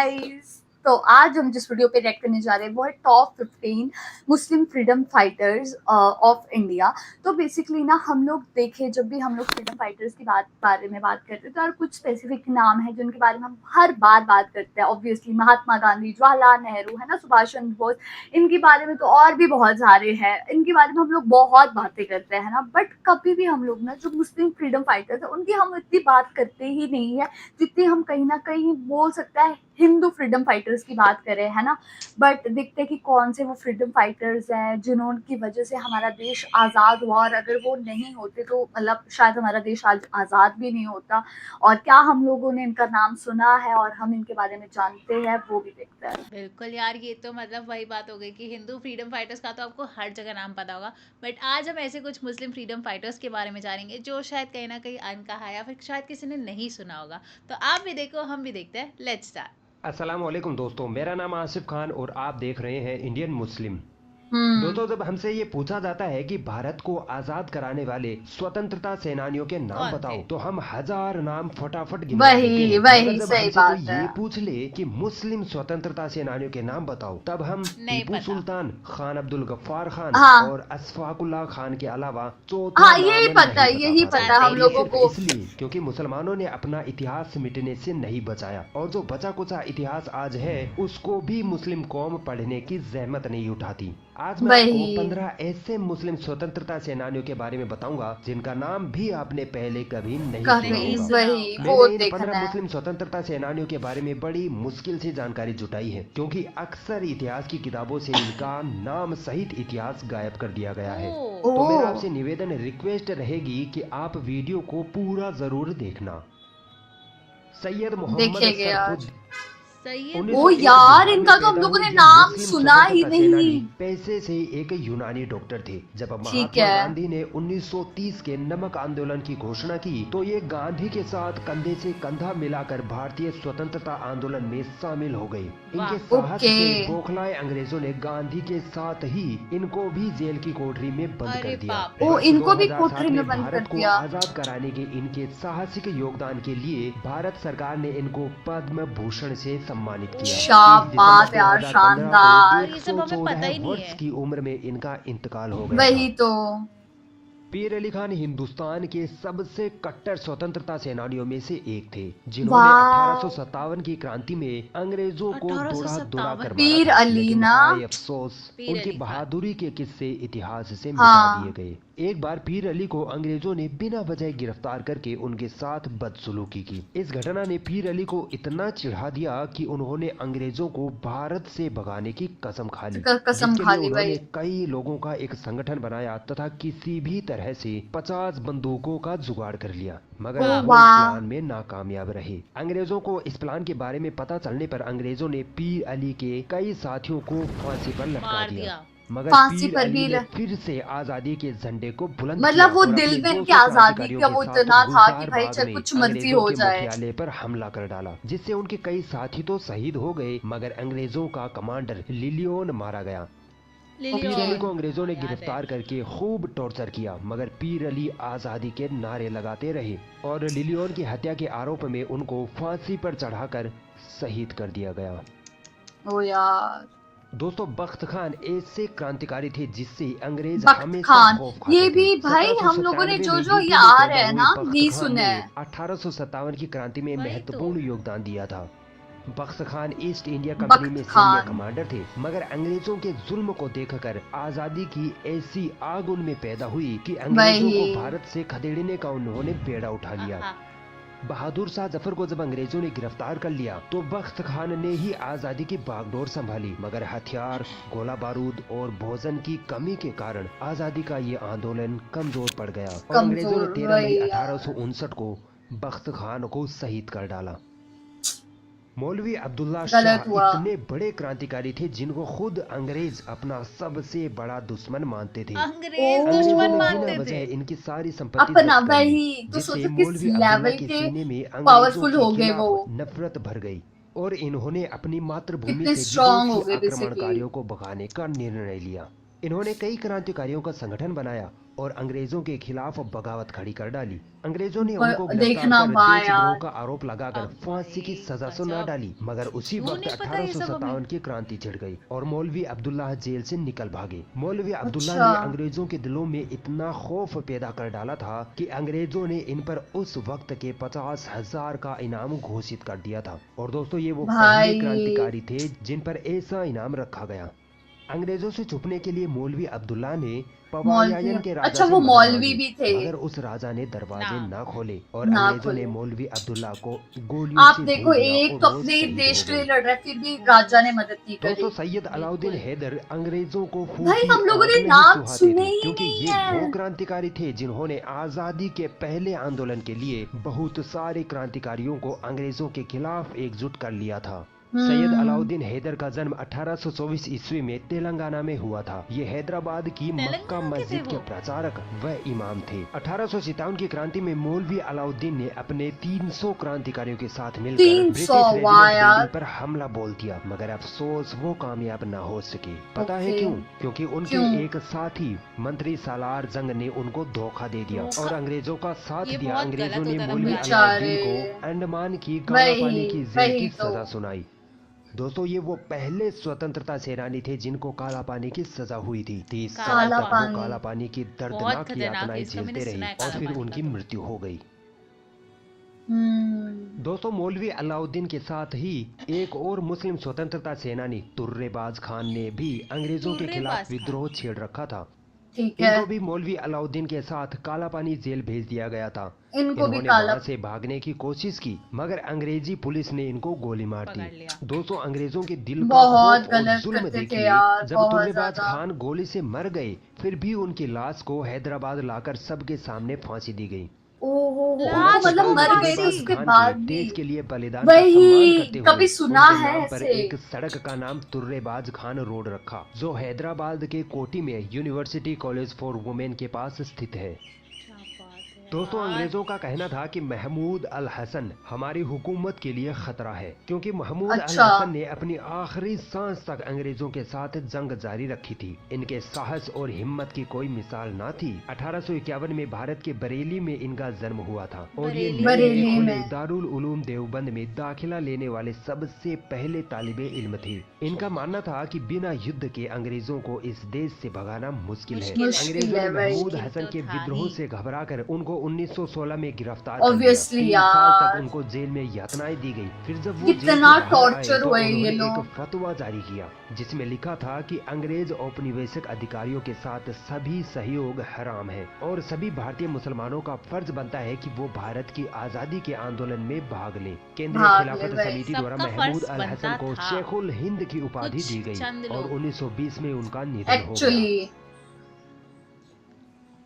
Guys. तो आज हम जिस वीडियो पे रिएक्ट करने जा रहे हैं वो है top 15 Muslim freedom fighters of India. तो बेसिकली ना हम लोग देखे, जब भी हम लोग फ्रीडम फाइटर्स की बारे में बात करते हैं तो कुछ स्पेसिफिक नाम है जिनके बारे में हम हर बार बात करते हैं। ऑब्वियसली महात्मा गांधी, जवाहरलाल नेहरू, है ना, सुभाष चंद्र बोस, इनके बारे में तो और भी बहुत सारे हैं, इनके बारे में हम लोग बहुत बातें करते हैं ना। बट कभी भी हम लोग ना जो मुस्लिम फ्रीडम फाइटर्स है उनकी हम इतनी बात करते ही नहीं है जितनी हम कहीं ना कहीं बोल सकता है हिंदू फ्रीडम फाइटर्स की बात करें, है ना। बट देखते हैं कि कौन से वो फ्रीडम फाइटर्स हैं जिन्होंने वजह से हमारा देश आज़ाद हुआ, और अगर वो नहीं होते तो मतलब शायद हमारा देश आज आज़ाद भी नहीं होता। और क्या हम लोगों ने इनका नाम सुना है और हम इनके बारे में जानते हैं, वो भी देखते हैं। बिल्कुल यार, ये तो मतलब वही बात हो गई कि हिंदू फ्रीडम फाइटर्स का तो आपको हर जगह नाम पता होगा। बट आज हम ऐसे कुछ मुस्लिम फ्रीडम फाइटर्स के बारे में जानेंगे जो शायद कहीं ना कहीं अनकहा है या फिर शायद किसी ने नहीं सुना होगा। तो आप भी देखो, हम भी देखते हैं। Let's start. अस्सलाम वालेकुम दोस्तों, मेरा नाम आसिफ खान और आप देख रहे हैं इंडियन मुस्लिम। दोस्तों, हम्म। जब हमसे ये पूछा जाता है कि भारत को आजाद कराने वाले स्वतंत्रता सेनानियों के नाम कौन बताओ थे? तो हम हजार नाम फटाफट गिनवा देते वही हैं। मगर वही जब सही हमसे कोई बात है। ये पूछ ले कि मुस्लिम स्वतंत्रता सेनानियों के नाम बताओ, तब हम नहीं टीपू पता। सुल्तान, खान अब्दुल गफ्फार खान हाँ और अशफाकुल्लाह खान के अलावा चौथा हाँ, नाम नहीं बता यही पाते। पता जानते हम ही ये नहीं लोगों सिर्फ को। इसलिए क्योंकि मुसलमानों ने अपना इतिहास मिटने से नहीं बचाया, और जो बचा कुचा इतिहास आज है उसको भी मुस्लिम कौम पढ़ने की जहमत नहीं उठाती। आज मैं आपको वही 15 ऐसे मुस्लिम स्वतंत्रता सेनानियों के बारे में बताऊंगा जिनका नाम भी आपने पहले कभी नहीं सुना नहीं होगा। सुना वही होगा। वो मैंने इन 15 देखना है। मुस्लिम स्वतंत्रता सेनानियों के बारे में बड़ी मुश्किल से जानकारी जुटाई है, क्योंकि अक्सर इतिहास की किताबों से इनका नाम सहित इतिहास गायब कर दिया गया है। ओ, तो मेरा ओ आपसे निवेदन रिक्वेस्ट रहेगी कि आप वीडियो को पूरा जरूर देखना। सैयद मोहम्मद देखेंगे आज। सरफुद सैयद ओ 1901 मोहम्मद यार, बिहार में इनका तो हम पैदा लोगों हुए ने ये नाम मुस्लिम सुना ही स्वतंत्रता सेनानी नहीं। पैसे से एक यूनानी डॉक्टर थे। जब ठीक महात्मा है। गांधी ने 1930 के नमक आंदोलन की घोषणा की तो ये गांधी के साथ कंधे से कंधा मिलाकर भारतीय स्वतंत्रता आंदोलन में शामिल हो गए। इनके वाह। साहस ओके। से बौखलाए अंग्रेजों ने गांधी के साथ ही इनको भी जेल की कोठरी में बंद अरे कर दिया। बाप रे। ओ, वर्ष इनको भी 2007 कोठरी में में बंद कर भारत को दिया। आजाद कराने के इनके साहसिक योगदान के लिए भारत सरकार ने इनको पद्म भूषण से सम्मानित किया। 30 दिसंबर शाबाश यार, 2015 को शानदार। यार ये सब हमें पता 114 ही नहीं वर्ष है। की उम्र में इनका इंतकाल हो गया था। वही तो। पीर अली खान हिंदुस्तान के सबसे कट्टर स्वतंत्रता सेनानियों में से एक थे, जिन्होंने वाह। 1857 की क्रांति में अंग्रेजों को दुड़ा दुड़ा कर 1857। मारा पीर था। अली लेकिन ना। हाय अफसोस, पीर उनकी अली खान। बहादुरी के किस्से इतिहास से मिटा दिए हाँ। गए। एक बार पीर अली को अंग्रेजों ने बिना वजह गिरफ्तार करके उनके साथ बदसलूकी की। इस घटना ने पीर अली को इतना चिढ़ा दिया कि उन्होंने अंग्रेजों को भारत से भगाने की कसम खा ली, कसम जिसके खा लिए ली उन्होंने वही। कई लोगों का एक संगठन बनाया तथा किसी भी तरह से 50 बंदूकों का जुगाड़ कर लिया, मगर ओ वो इस वाह। प्लान में नाकामयाब रहे। अंग्रेजों को इस प्लान के बारे में पता चलने पर अंग्रेजों ने पीर अली के कई साथियों को फांसी पर लटका मार दिया, दिया। मगर फांसी पीर पर अली भी ने फिर से आजादी के झंडे को बुलंद किया मतलब वो और दिल अपने में इनकी 200 आजादी क्रांतिकारियों का के वो साथ इतना था कि गुलजार भाई बाग चल में कुछ मर्जी अंग्रेजों हो के जाए। मुख्यालय पर हमला कर डाला, जिससे उनके कई साथी तो शहीद हो गए मगर अंग्रेजों का कमांडर लिलियन मारा गया। पीर अली को लिलियन, अंग्रेजों हाँ ने याद है। गिरफ्तार करके खूब टॉर्चर किया, मगर पीर अली आजादी के नारे लगाते रहे और लिलियन की हत्या के आरोप में उनको फांसी पर चढ़ाकर शहीद कर दिया गया। ओ यार। दोस्तों, बख्त खान ऐसे क्रांतिकारी थे जिससे अंग्रेज बख्त हमेशा खान, खौफ ये खाते थे। भी भाई हम लोगों ने 1797 में जो ये यूपी में आ पैदा रहे हैं हुए ना बख्त ये खान सुने ने हैं। 1857 की क्रांति में वही तो। महत्वपूर्ण योगदान दिया था। बख्त खान ईस्ट इंडिया कंपनी बख्त में सैन्य खान। कमांडर थे, मगर अंग्रेजों के जुल्म को देखकर आजादी की ऐसी आग उनमें पैदा हुई कि अंग्रेजों को वही। भारत से खदेड़ने का उन्होंने बेड़ा उठा लिया। आहा। बहादुर शाह जफर को जब अंग्रेजों ने गिरफ्तार कर लिया तो बख्त खान ने ही आजादी की बागडोर संभाली, मगर हथियार, गोला बारूद और भोजन की कमी के कारण आजादी का ये आंदोलन कमजोर पड़ गया और अंग्रेजों ने कमजोर 13 मई वही यार। 1859 को बख्त खान को शहीद कर डाला। मौलवी अब्दुल्ला गलत शाह हुआ। इतने बड़े क्रांतिकारी थे जिनको खुद अंग्रेज अपना सबसे बड़ा दुश्मन मानते थे। अंग्रेज अंग्रेजों दुश्मन ने बिना मानते थे। वजह इनकी सारी संपत्ति अपना जब्त कर ली, वही तो जिससे सोचो किस मौलवी अब्दुल्ला लेवल के के सीने में अंग्रेजों पावरफुल के हो गए वो। खिलाफ नफरत भर गई और इन्होंने अपनी मातृभूमि कितने से स्ट्रांग विदेशी हो गए बेसिकली। आक्रमणकारियों को भगाने का निर्णय लिया। इन्होंने कई क्रांतिकारियों का संगठन बनाया और अंग्रेजों के खिलाफ बगावत खड़ी कर डाली। अंग्रेजों ने उनको गिरफ्तार देखना कर वाह देशद्रोह यार। का आरोप लगाकर अब फांसी की भाई सजा सुना गजब। डाली। मगर उसी क्यों वक्त नहीं पता ये सब 1857 हमें? की क्रांति छिड़ गई और मौलवी अब्दुल्लाह जेल से निकल भागे। मौलवी अब्दुल्लाह अच्छा। ने अंग्रेजों के दिलों में इतना खौफ पैदा कर डाला था कि अंग्रेजों ने इन पर उस वक्त के 50,000 का इनाम घोषित कर दिया था। और दोस्तों ये वो पहले भाई क्रांतिकारी थे जिन पर ऐसा इनाम रखा गया। अंग्रेजों से छुपने के लिए मौलवी अब्दुल्ला ने मौलवी, पवायायन के राजा अच्छा से वो मदद मौलवी मांगी, भी थे। मगर उस राजा ने दरवाजे ना। ना खोले और ना अंग्रेजों ने खोले। मौलवी अब्दुल्ला को गोलियों आप से देखो, भून दिया एक और तो वो अपने शहीद देश हो के लिए गए। लड़ रहे, फिर भी राजा ने मदद नहीं दोस्तों करी। सैयद अलाउद्दीन बिल्कुल। हैदर अंग्रेजों को भाई फूटी हम लोगों आंख ने नहीं नाम सुहाते सुने थे, ही क्योंकि नहीं ये वो है। क्रांतिकारी थे जिन्होंने आजादी के पहले आंदोलन के लिए बहुत सारे क्रांतिकारियों को अंग्रेजों के खिलाफ एकजुट कर लिया था। सैयद अलाउद्दीन हैदर का जन्म 1824 ईस्वी में तेलंगाना में हुआ था। ये हैदराबाद की मक्का तेलंगाना के थे मस्जिद के वो? प्रचारक व इमाम थे। 1857 की क्रांति में मौलवी अलाउद्दीन ने अपने 300 क्रांतिकारियों के साथ मिलकर 300 ब्रिटिश वाह रेजिडेंट यार। बिल्डिंग पर हमला बोल दिया, मगर अफसोस वो कामयाब न हो सके। पता है ओके। क्यों? क्योंकि उनके क्यों? एक साथी मंत्री सालार जंग ने उनको धोखा दे दिया धोखा? और अंग्रेजों का साथ ये दिया। बहुत अंग्रेजों गलत ने होता था मौलवी मुझे अलाउद्दीन बेचारे। को अंडमान की काला पानी की जेल वही की तो। सजा सुनाई। दोस्तों ये वो पहले स्वतंत्रता सेनानी थे जिनको काला पानी की सजा हुई थी। 30 साल काला तक वो पानी। काला पानी की बहुत दर्दनाक खतरनाक है यातनाएं इसका, मैंने झेलते सुना रहे है और काला फिर पानी उनकी का तो। मृत्यु हो गई। हम्म। दोस्तों मौलवी अलाउद्दीन के साथ ही एक और मुस्लिम स्वतंत्रता सेनानी तुर्रेबाज खान ने भी अंग्रेजों के खिलाफ तुर्रेबाज खान। विद्रोह छेड़ रखा था। ठीक है। इनको भी मौलवी अलाउद्दीन के साथ काला पानी जेल भेज दिया गया था। इनको भी इन्होंने काला। वहां से भागने की कोशिश की, मगर अंग्रेजी पुलिस ने इनको गोली मार पकड़ दी। लिया। दोस्तों अंग्रेजों के दिल का बहुत खौफ और गलत जुल्म करते थे देखिए। यार, जब बहुत तुर्रेबाज ज्यादा। खान गोली से मर गए, फिर भी उनकी लाश को हैदराबाद लाकर सबके सामने फांसी दी गई। ओहो, लाश मतलब को मर गए थे फांसी। उसके खान बाद के भी। देश के लिए बलिदान का सम्मान वही करते हुए कभी सुना उनके है नाम पर ऐसे। एक सड़क का नाम तुर्रेबाज खान रोड रखा, जो हैदराबाद के कोटी में यूनिवर्सिटी कॉलेज फॉर वुमेन के पास स्थित है। क्या बात है दोस्तों यार। अंग्रेजों का कहना था कि महमूद अल हसन हमारी हुकूमत के लिए खतरा है, क्योंकि महमूद अल अच्छा। हसन ने अपनी आखिरी सांस तक अंग्रेजों के साथ जंग जारी रखी थी। इनके साहस और हिम्मत की कोई मिसाल ना थी। 1851 में भारत के बरेली में इनका जन्म हुआ था और ये नए बरेली नए खुले में। दारुल उलूम देवबंद में दाखिला लेने वाले सबसे पहले तालिबे इल्म थे। इनका मानना था कि बिना युद्ध के अंग्रेजों को इस देश से भगाना मुश्किल है। मुश्किल है। अंग्रेजों ने है, भाई। महमूद मुश्किल हसन तो के था विद्रोह ही। से घबराकर उनको 1916 में गिरफ्तार कर लिया। Obviously 3 साल तक यार। उनको जेल में यातनाएं दी गई। फिर जब वो जेल से कितना बाहर आए टॉर्चर तो हुए ये उन्होंने लोग। एक फतवा जारी किया जिसमें लिखा था कि अंग्रेज औपनिवेशिक अधिकारियों के साथ सभी सहयोग हराम है और सभी भारतीय मुसलमानों का फर्ज बनता है कि वो भारत की आजादी के आंदोलन में भाग लें। केंद्रीय भाग खिलाफत ले, समिति द्वारा सबका महमूद फर्ज अल हसन बनता को था। शेखुल हिंद की उपाधि कुछ दी गई चंद और लोग। 1920 में उनका निधन हो गया। एक्चुअली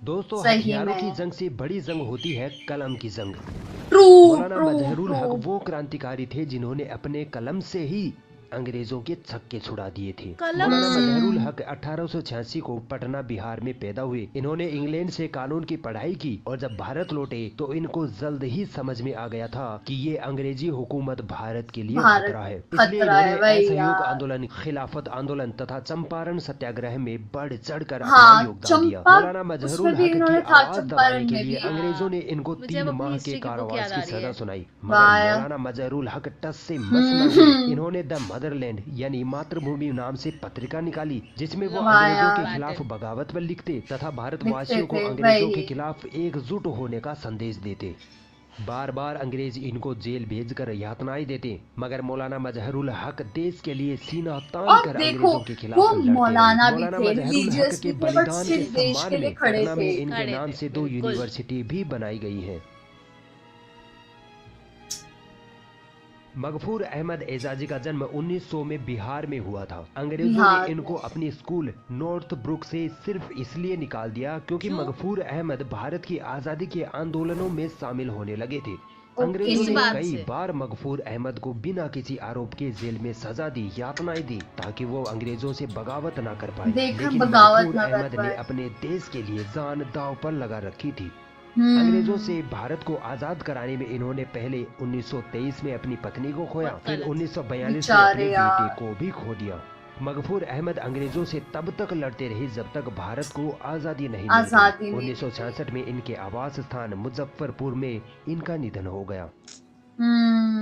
दोस्तों सही हथियारों की में। जंग से बड़ी जंग होती है कलम की जंग। ट्रू मौलाना ट्रू मजहरुल हक ट्रू। वो क्रांतिकारी थे जिन्होंने अपने कलम से ही अंग्रेजों के छक्के छुड़ा दिए थे। कलम मौलाना से? मजहरुल हक 1886 को पटना बिहार में पैदा हुए। इन्होंने इंग्लैंड से कानून की पढ़ाई की और जब भारत लौटे तो इनको जल्द ही समझ में आ गया था कि ये अंग्रेजी हुकूमत भारत के लिए भारत खतरा है। इसलिए खतरा है, इन्होंने वही असहयोग यार। आंदोलन, खिलाफत आंदोलन तथा चंपारण सत्याग्रह में बढ़ चढ़कर हाँ, अपना योगदान दिया। चंपा मौलाना मजहरुल उसमें भी हक की इन्होंने था, आवाज दबाने चंपारण के में लिए भी। अंग्रेजों ने इनको मुझे अब 3 अपनी माह के हिस्ट्री की बुक कारावास याद की आ रही सजा है। सुनाई, मगर वाह। मौलाना मजहरुल हक टस से मस न हुए। इन्होंने द मदरलैंड यानी मातृभूमि नाम से पत्रिका निकाली जिसमें वो वाह अंग्रेजों के यार। खिलाफ बगावत पर लिखते तथा भारतवासियों लिखते को थे, अंग्रेजों के वही। खिलाफ एकजुट होने का संदेश देते। बार बार अंग्रेज इनको जेल भेजकर यातनाएं देते, मगर मौलाना मजहरुल हक देश के लिए सीना तान और कर देखो अंग्रेजों के खिलाफ वो लड़ते रहे। मौलाना भी मौलाना थे, मजहरुल हक रिलीजियस के भी थे, बट बलिदान के स्टिल देश सम्मान के लिए में खड़े पटना में थे। इनके खड़े नाम थे, से 2 बिल्कुल। यूनिवर्सिटी भी बनाई गई है। मगफूर अहमद एजाजी का जन्म 1900 में बिहार में हुआ था। अंग्रेजों बिहार ने में। इनको अपनी स्कूल नॉर्थ ब्रुक से सिर्फ इसलिए निकाल दिया क्योंकि क्यों? मगफूर अहमद भारत की आजादी के आंदोलनों में शामिल होने लगे थे। ओके। अंग्रेजों इस ने बात कई से। बार मगफूर अहमद को बिना किसी आरोप के जेल में सजा दी, यातनाएं दी, ताकि वो अंग्रेजों से बगावत ना कर पाए। देखा, लेकिन बगावत मगफूर ना कर अहमद ने पाए। अपने देश के लिए जान दांव पर लगा रखी थी। हम्म। अंग्रेजों से भारत को आजाद कराने में इन्होंने पहले 1923 में अपनी पत्नी को खोया, फिर गलत। 1942 में बेचारे अपने यार। बेटे को भी खो दिया। मगफूर अहमद अंग्रेजों से तब तक लड़ते रहे जब तक भारत को आजादी नहीं मिल आजादी गई। नहीं 1966 में इनके आवास स्थान मुजफ्फरपुर में इनका निधन हो गया।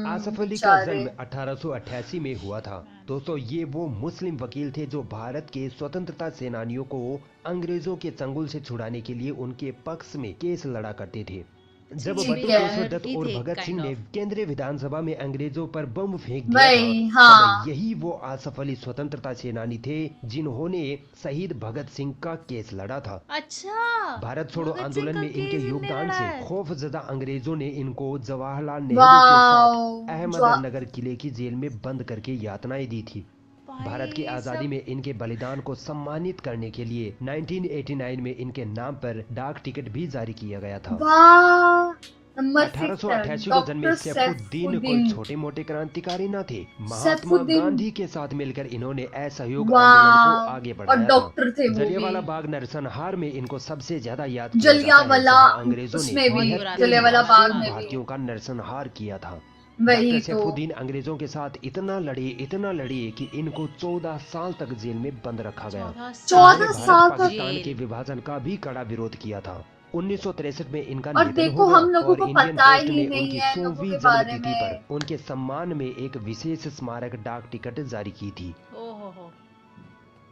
आसफ अली का बेचारे। जन्म 1888 में हुआ था। दोस्तों, ये वो मुस्लिम वकील थे जो भारत के स्वतंत्रता सेनानियों को अंग्रेजों के चंगुल से छुड़ाने के लिए उनके पक्ष में केस लड़ा करते थे। जब जी, बटुकेश्वर है। दत्त ही और थे भगत सिंह kind ने of। केंद्रीय विधानसभा में अंग्रेजों पर बम फेंक दिया वही, था, हाँ। तब यही वो आसफ अली स्वतंत्रता सेनानी थे जिन्होंने शहीद भगत सिंह का केस लड़ा था। अच्छा, भारत छोड़ो भगत सिंह आंदोलन का में इनके केस इनने योगदान लड़ा से है। खौफजदा अंग्रेजों ने इनको जवाहरलाल नेहरू के साथ वाओ। अहमदनगर किले की जेल में बंद करके यातनाएं दी थी। भारत की भाई आजादी सब में इनके बलिदान को सम्मानित करने के लिए 1989 में इनके नाम पर डाक टिकट भी जारी किया गया था। वाह। नंबर 6 1888 को जन्मे डॉक्टर सैफुद्दीन कोई सैफुद्दीन। छोटे मोटे क्रांतिकारी न थे। महात्मा सैफुद्दीन। गांधी के साथ मिलकर इन्होंने असहयोग आंदोलन को वाह। आगे और बढ़ाया था। डॉक्टर थे वो भी। जलियांवाला बाग नरसंहार में इनको सबसे ज्यादा याद किया जाता है, जलियांवाला जहां अंग्रेजों ने उसमें भी, 73 जलियांवाला बाग में भी। भारतीयों का नरसंहार किया था। वही डॉक्टर तो। सैफुद्दीन अंग्रेजों के साथ इतना लड़े कि इनको 14 साल तक जेल में बंद रखा गया। 14 इन्होंने साल भारत तक पाकिस्तान के जेल। विभाजन का भी कड़ा विरोध किया था। 1963 में इनका और निधन देखो हो गया हम लोगों और को इंडियन पता पोस्ट ही ने नहीं उनकी है लोगों 100वीं के बारे जन्मतिथि में। पर उनके सम्मान में एक विशेष स्मारक डाक टिकट जारी की थी। ओहो,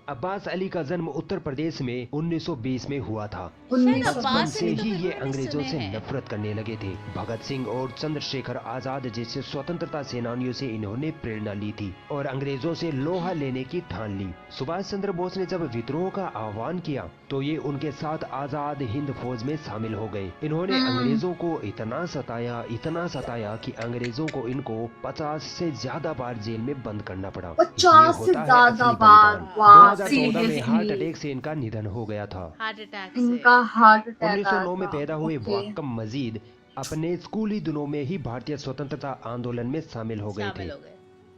अब्बास अली का जन्म उत्तर प्रदेश में 1920 में हुआ था। शायद बचपन अब्बास से अली तो ही फिर ये मैंने अंग्रेजों सुने से हैं। नफरत करने लगे थे। भगत सिंह और चंद्रशेखर आजाद जैसे स्वतंत्रता सेनानियों से इन्होंने प्रेरणा ली थी और अंग्रेजों से लोहा लेने की ठान ली। सुभाष चंद्र बोस ने जब विद्रोह का आह्वान किया तो ये उनके साथ आजाद हिंद फौज में शामिल हो गए। इन्होंने अंग्रेजों को इतना सताया कि अंग्रेजों को इनको 50 से ज्यादा बार जेल में बंद करना पड़ा। 50 ये से होता है ज्यादा असली बार। बलिदान। वाह, 2014 में हार्ट सीरियसली। अटैक से इनका निधन हो गया था। हार्ट अटैक से। इनका हार्ट अटैक आया 1909 में था। पैदा हुए ओके। वाकम मजीद अपने स्कूली दिनों में ही भारतीय स्वतंत्रता आंदोलन में शामिल हो गए थे। शामिल हो गए।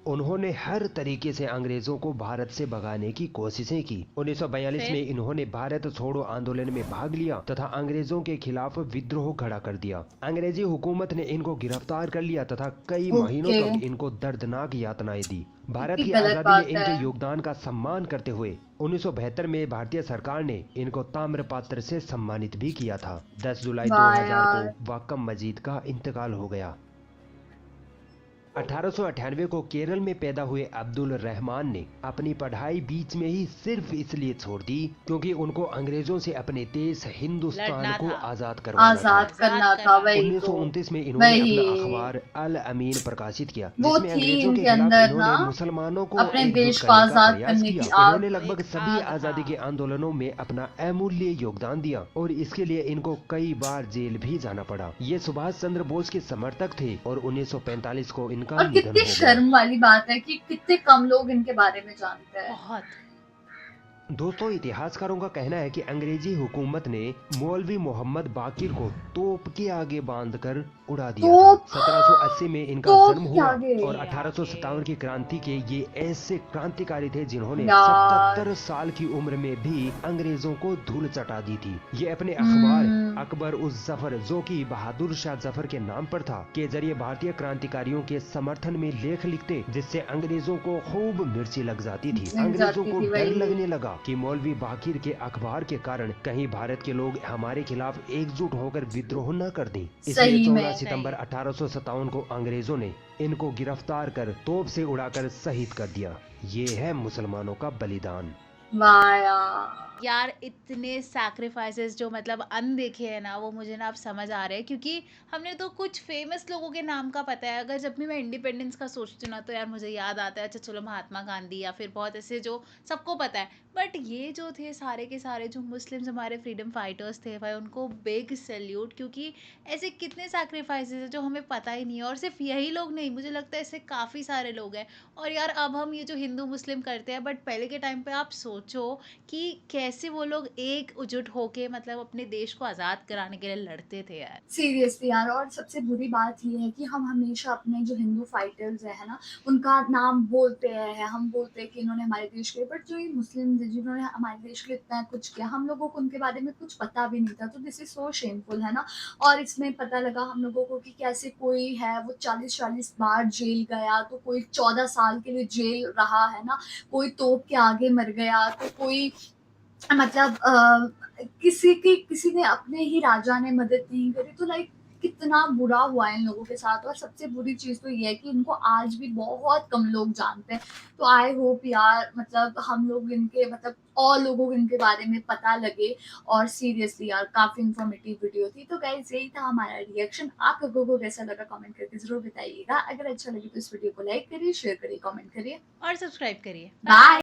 उन्होंने हर तरीके से अंग्रेजों को भारत से भगाने की कोशिशें की। 1942 फिर? में इन्होंने भारत छोड़ो आंदोलन में भाग लिया तथा अंग्रेजों के खिलाफ विद्रोह खड़ा कर दिया। अंग्रेजी हुकूमत ने इनको गिरफ्तार कर लिया तथा कई महीनों ओके। तक इनको दर्दनाक यातनाएं दी। भारत कितनी की गलत आजादी में बात इनके है। योगदान का सम्मान करते हुए 1972 में भारतीय सरकार ने इनको ताम्रपात्र से सम्मानित भी किया था। 10 जुलाई वाह 2000 यार। को वाकम मजीद का इंतकाल हो गया। 1898 को केरल में पैदा हुए अब्दुल रहमान ने अपनी पढ़ाई बीच में ही सिर्फ इसलिए छोड़ दी क्योंकि उनको अंग्रेजों से अपने देश हिंदुस्तान लड़ना को था। आजाद करवाना आजाद था। करना था। वही तो। 1929 में इन्होंने वही। अपना अखबार अल अमीन प्रकाशित किया वो जिसमें थी अंग्रेजों के इनके खिलाफ अंदर इन्होंने ना मुसलमानों को अपने एकजुट देश को करने का आजाद प्रयास करने किया। की आग। इन्होंने लगभग एक सभी आग, आजादी हाँ। के आंदोलनों में अपना अमूल्य योगदान दिया और इसके लिए इनको कई बार जेल भी जाना पड़ा। ये सुभाष चंद्र बोस के समर्थक थे और 1945 को इनका और निधन कितनी हो गया। शर्म वाली बात है कि कितने कम लोग इनके बारे में जानते हैं। बहुत। दोस्तों, इतिहासकारों का कहना है कि अंग्रेजी हुकूमत ने मौलवी मोहम्मद बाकिर को तोप के आगे बांधकर उड़ा दिया था। तोप? 1780 में इनका तोप जन्म के हुआ आगे? और 1857 की क्रांति के ये ऐसे क्रांतिकारी थे जिन्होंने यार। 77 साल की उम्र में भी अंग्रेजों को धूल चटा दी थी। ये अपने अखबार अकबर उस जफर, जो कि बहादुर शाह जफर के नाम पर था, के जरिए भारतीय क्रांतिकारियों के समर्थन में लेख लिखते जिससे अंग्रेजों को खूब मिर्ची लग जाती थी। अंग्रेजों को डर लगने लगा कि मौलवी बाकिर के अखबार के कारण कहीं भारत के लोग हमारे खिलाफ एकजुट होकर विद्रोह न कर दें। इसलिए सही में। 14 सितंबर 1857 को अंग्रेजों ने इनको गिरफ्तार कर तोप से उड़ाकर शहीद कर दिया। ये है मुसलमानों का बलिदान। वाह यार। यार इतने सैक्रिफाइसेस जो मतलब अनदेखे हैं ना, वो मुझे ना अब समझ आ रहे हैं, क्योंकि हमने तो कुछ फेमस लोगों के नाम का पता है। अगर जब भी मैं इंडिपेंडेंस का सोचती हूँ ना, तो यार मुझे याद आता है, अच्छा चलो महात्मा गांधी या फिर बहुत ऐसे जो सबको पता है। बट ये जो थे सारे के सारे जो मुस्लिम्स हमारे फ्रीडम फाइटर्स थे भाई, उनको बिग सैल्यूट, क्योंकि ऐसे कितने सैक्रिफाइसेस हैं जो हमें पता ही नहीं है। और सिर्फ यही लोग नहीं, मुझे लगता है ऐसे काफ़ी सारे लोग हैं। और यार अब हम ये जो हिंदू मुस्लिम करते हैं, बट पहले के टाइम पे आप सोचो सोचो कि कैसे वो लोग एकजुट होके मतलब अपने देश को आज़ाद कराने के लिए लड़ते थे यार। सीरियसली यार, और सबसे बुरी बात ये है कि हम हमेशा अपने जो हिंदू फाइटर्स है ना, उनका नाम बोलते हैं, हम बोलते हैं कि इन्होंने हमारे देश के लिए, बट जो ये मुस्लिम थे जिन्होंने हमारे देश के लिए इतना कुछ किया, हम लोगों को उनके बारे में कुछ पता भी नहीं था, तो दिस इज सो शेमफुल है ना। और इसमें पता लगा हम लोगों को कि कैसे कोई है वो 40-40 बार जेल गया, तो कोई 14 साल के लिए जेल रहा है ना, कोई तोप के आगे मर गया, तो कोई मतलब किसी ने अपने ही राजा ने मदद नहीं करी, तो लाइक कितना बुरा हुआ है इन लोगों के साथ। और सबसे बुरी चीज़ तो ये है कि इनको आज भी बहुत कम लोग जानते हैं। तो आई होप यार, मतलब हम लोग इनके मतलब और लोगों को इनके बारे में पता लगे। और सीरियसली यार, काफ़ी इन्फॉर्मेटिव वीडियो थी। तो गाइस, यही था हमारा रिएक्शन। आप लोगों को कैसा लगा कमेंट करके ज़रूर बताइएगा। अगर अच्छा लगे तो इस वीडियो को लाइक करिए, शेयर करिए, कमेंट करिए। और सब्सक्राइब करिए। बाय।